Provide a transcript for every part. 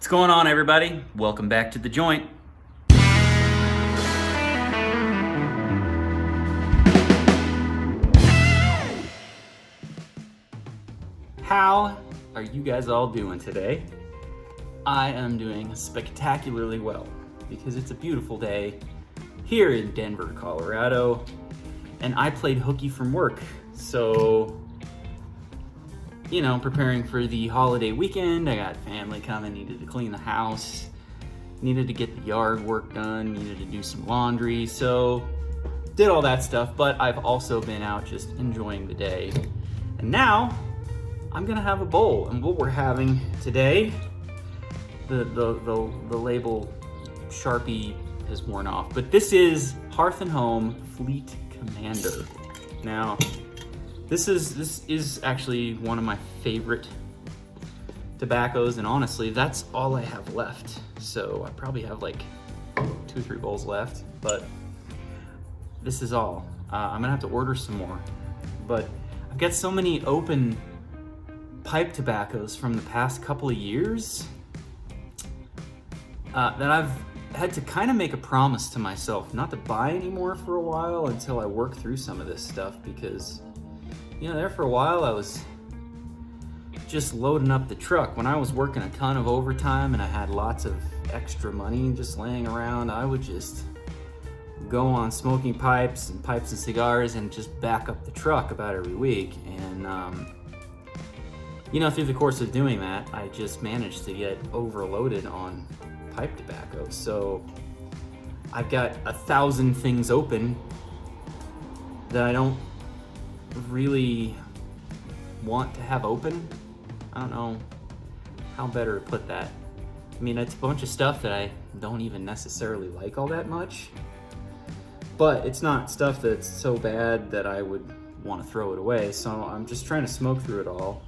What's going on, everybody? Welcome back to The Joint. How are you guys all doing today? I am doing spectacularly well because it's a beautiful day here in Denver, Colorado, and I played hooky from work. So, preparing for the holiday weekend. I got family coming, needed to clean the house, needed to get the yard work done, needed to do some laundry, so did all that stuff, but I've also been out just enjoying the day. And now, I'm gonna have a bowl, and what we're having today, the label Sharpie has worn off, but this is Hearth & Home Fleet Commander. Now, This is actually one of my favorite tobaccos, and honestly, that's all I have left. So I probably have like 2 or 3 bowls left, but this is all. I'm gonna have to order some more, but I've got so many open pipe tobaccos from the past couple of years that I've had to kind of make a promise to myself not to buy anymore for a while until I work through some of this stuff, because there for a while I was just loading up the truck. When I was working a ton of overtime and I had lots of extra money just laying around, I would just go on smoking pipes and cigars and just back up the truck about every week. And, through the course of doing that, I just managed to get overloaded on pipe tobacco. So I've got 1,000 things open that I don't really want to have open. I don't know how better to put that. I mean, it's a bunch of stuff that I don't even necessarily like all that much, but it's not stuff that's so bad that I would want to throw it away, so I'm just trying to smoke through it all.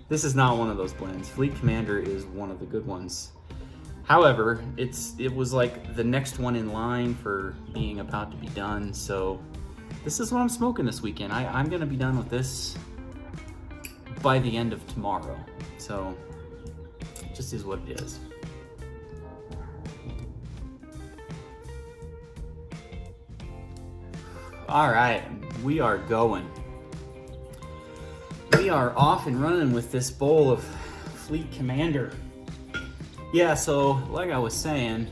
This is not one of those blends. Fleet Commander is one of the good ones. However, it was like the next one in line for being about to be done, so this is what I'm smoking this weekend. I'm gonna be done with this by the end of tomorrow. So, it just is what it is. All right, we are going. We are off and running with this bowl of Fleet Commander. Yeah, so like I was saying,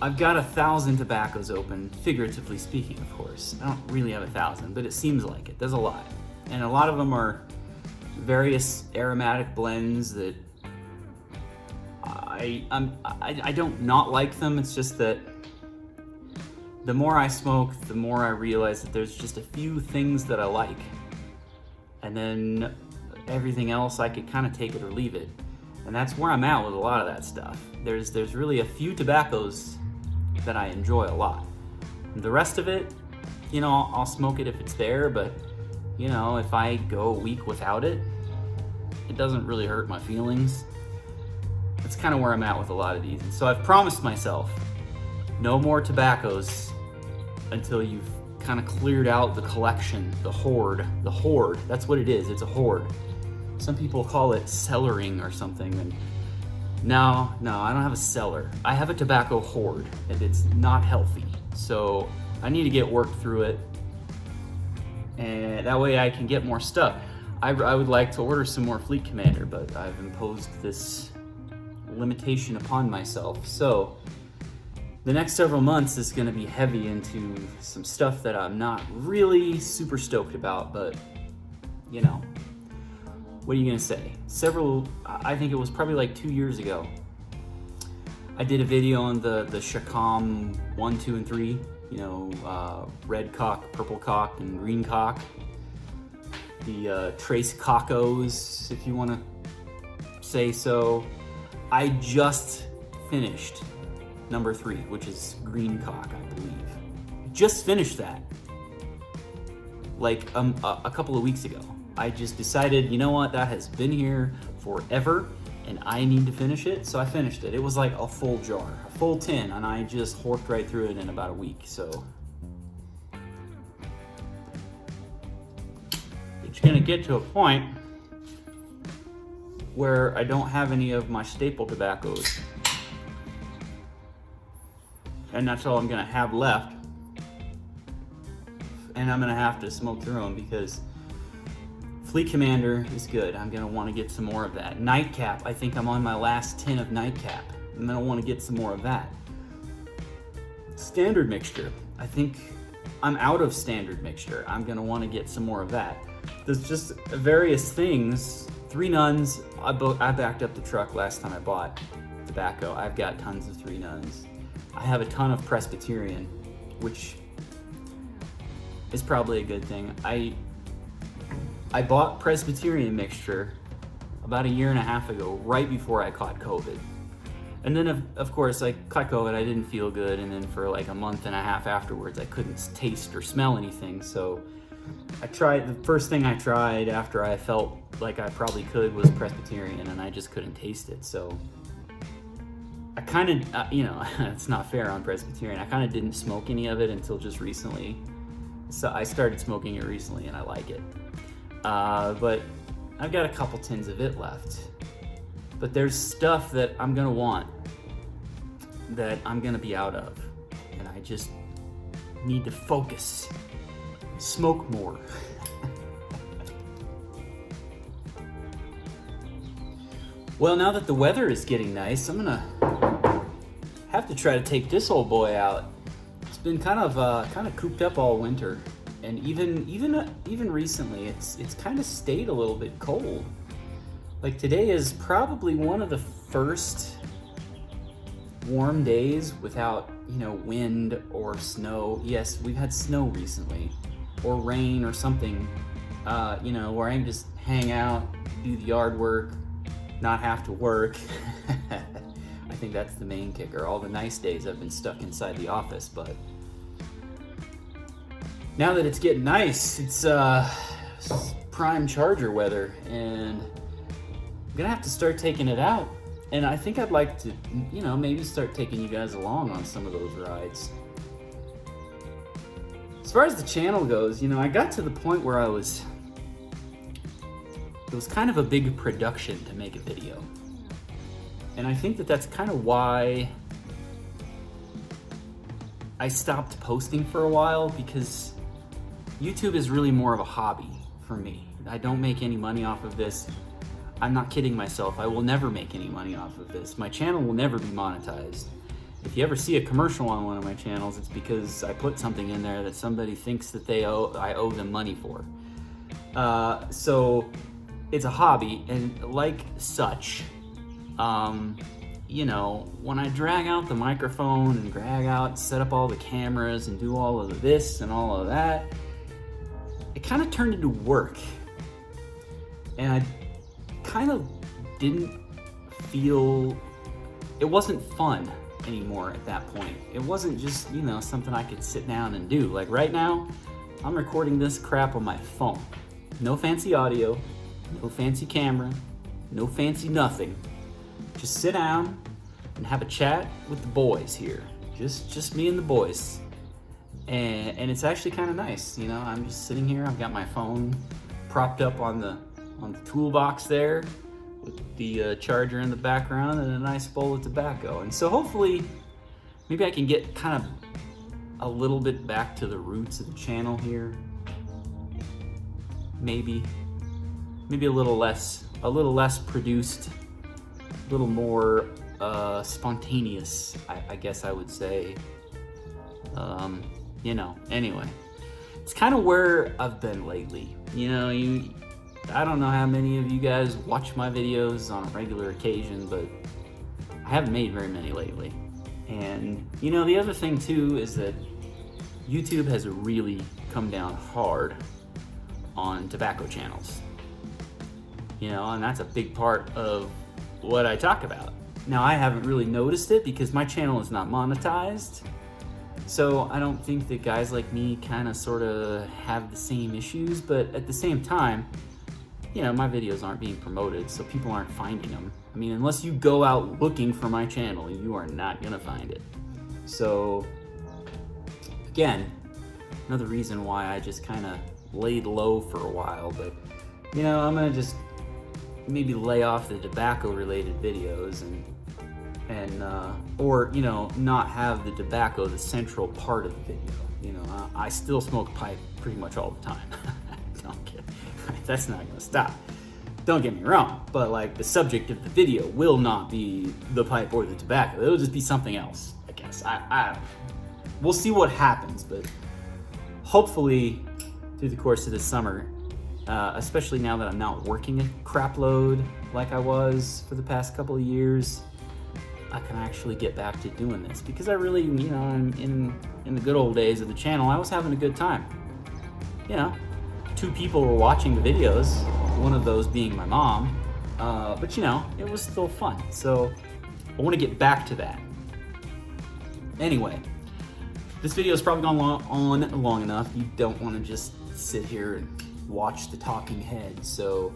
I've got 1,000 tobaccos open, figuratively speaking, of course. I don't really have 1,000, but it seems like it. There's a lot. And a lot of them are various aromatic blends that I don't not like them. It's just that the more I smoke, the more I realize that there's just a few things that I like. And then everything else, I could kind of take it or leave it. And that's where I'm at with a lot of that stuff. There's really a few tobaccos that I enjoy a lot. The rest of it, I'll smoke it if it's there, but if I go a week without it, it doesn't really hurt my feelings. That's kind of where I'm at with a lot of these. And so I've promised myself no more tobaccos until you've kind of cleared out the collection, the hoard. That's what it is. It's a hoard. Some people call it cellaring or something, and No, I don't have a cellar. I have a tobacco hoard, and it's not healthy. So I need to get work through it, and that way I can get more stuff. I would like to order some more Fleet Commander, but I've imposed this limitation upon myself. So the next several months is gonna be heavy into some stuff that I'm not really super stoked about, but what are you gonna say? I think it was probably like 2 years ago, I did a video on the Chacom 1, 2, and 3, red cock, purple cock, and green cock. The Trace Cockos, if you wanna say so. I just finished number 3, which is green cock, I believe. Just finished that, like a couple of weeks ago. I just decided, that has been here forever and I need to finish it, so I finished it. It was like a full jar, a full tin, and I just horked right through it in about a week, so. It's gonna get to a point where I don't have any of my staple tobaccos. And that's all I'm gonna have left. And I'm gonna have to smoke through them because Fleet Commander is good. I'm gonna wanna get some more of that. Nightcap, I think I'm on my last tin of Nightcap. I'm gonna wanna get some more of that. Standard mixture, I think I'm out of standard mixture. I'm gonna wanna get some more of that. There's just various things. Three Nuns, I backed up the truck last time I bought tobacco. I've got tons of Three Nuns. I have a ton of Presbyterian, which is probably a good thing. I bought Presbyterian mixture about 1.5 years ago, right before I caught COVID. And then of course I caught COVID, I didn't feel good, and then for like 1.5 months afterwards I couldn't taste or smell anything. So the first thing I tried after I felt like I probably could was Presbyterian, and I just couldn't taste it. So I kind of, it's not fair on Presbyterian. I kind of didn't smoke any of it until just recently. So I started smoking it recently and I like it. But I've got a couple tins of it left. But there's stuff that I'm gonna want that I'm gonna be out of. And I just need to focus. Smoke more. Well, now that the weather is getting nice, I'm gonna have to try to take this old boy out. It's been kind of cooped up all winter, and even recently, it's kind of stayed a little bit cold. Like today is probably one of the first warm days without wind or snow. Yes, we've had snow recently, or rain or something. Where I can just hang out, do the yard work, not have to work. I think that's the main kicker. All the nice days I've been stuck inside the office, but now that it's getting nice, it's prime charger weather, and I'm gonna have to start taking it out. And I think I'd like to, maybe start taking you guys along on some of those rides. As far as the channel goes, I got to the point where it was kind of a big production to make a video. And I think that that's kind of why I stopped posting for a while, because YouTube is really more of a hobby for me. I don't make any money off of this. I'm not kidding myself. I will never make any money off of this. My channel will never be monetized. If you ever see a commercial on one of my channels, it's because I put something in there that somebody thinks that I owe them money for. So it's a hobby, and like such, when I drag out the microphone and set up all the cameras and do all of this and all of that, it kind of turned into work. And I kind of didn't feel, it wasn't fun anymore at that point. It wasn't just, something I could sit down and do. Like right now, I'm recording this crap on my phone. No fancy audio, no fancy camera, no fancy nothing. Just sit down and have a chat with the boys here. Just me and the boys. And it's actually kind of nice, I'm just sitting here, I've got my phone propped up on the toolbox there with the charger in the background and a nice bowl of tobacco. And so hopefully, maybe I can get kind of a little bit back to the roots of the channel here. Maybe a little less produced, a little more spontaneous, I guess I would say. Anyway, it's kind of where I've been lately. I don't know how many of you guys watch my videos on a regular occasion, but I haven't made very many lately. And the other thing too is that YouTube has really come down hard on tobacco channels. And that's a big part of what I talk about. Now, I haven't really noticed it because my channel is not monetized. So I don't think that guys like me kind of sort of have the same issues, but at the same time, my videos aren't being promoted, so people aren't finding them. I mean, unless you go out looking for my channel, you are not gonna find it. So again, another reason why I just kind of laid low for a while, but I'm gonna just maybe lay off the tobacco-related videos or you know, not have the tobacco the central part of the video. You know, I still smoke pipe pretty much all the time. Don't get, that's not gonna stop. Don't get me wrong, but like the subject of the video will not be the pipe or the tobacco. It'll just be something else, I guess. We'll see what happens, but hopefully through the course of this summer, especially now that I'm not working a crap load like I was for the past couple of years, I can actually get back to doing this, because I really, you know, in the good old days of the channel, I was having a good time. You know, 2 people were watching the videos, one of those being my mom, but you know, it was still fun. So I want to get back to that. Anyway, this video has probably gone on long enough. You don't want to just sit here and watch the talking head. So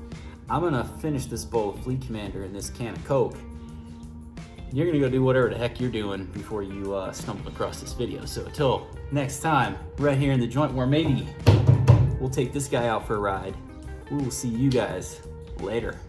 I'm gonna finish this bowl of Fleet Commander and this can of Coke. You're gonna go do whatever the heck you're doing before you stumble across this video. So until next time, right here in the joint, where maybe we'll take this guy out for a ride, we will see you guys later.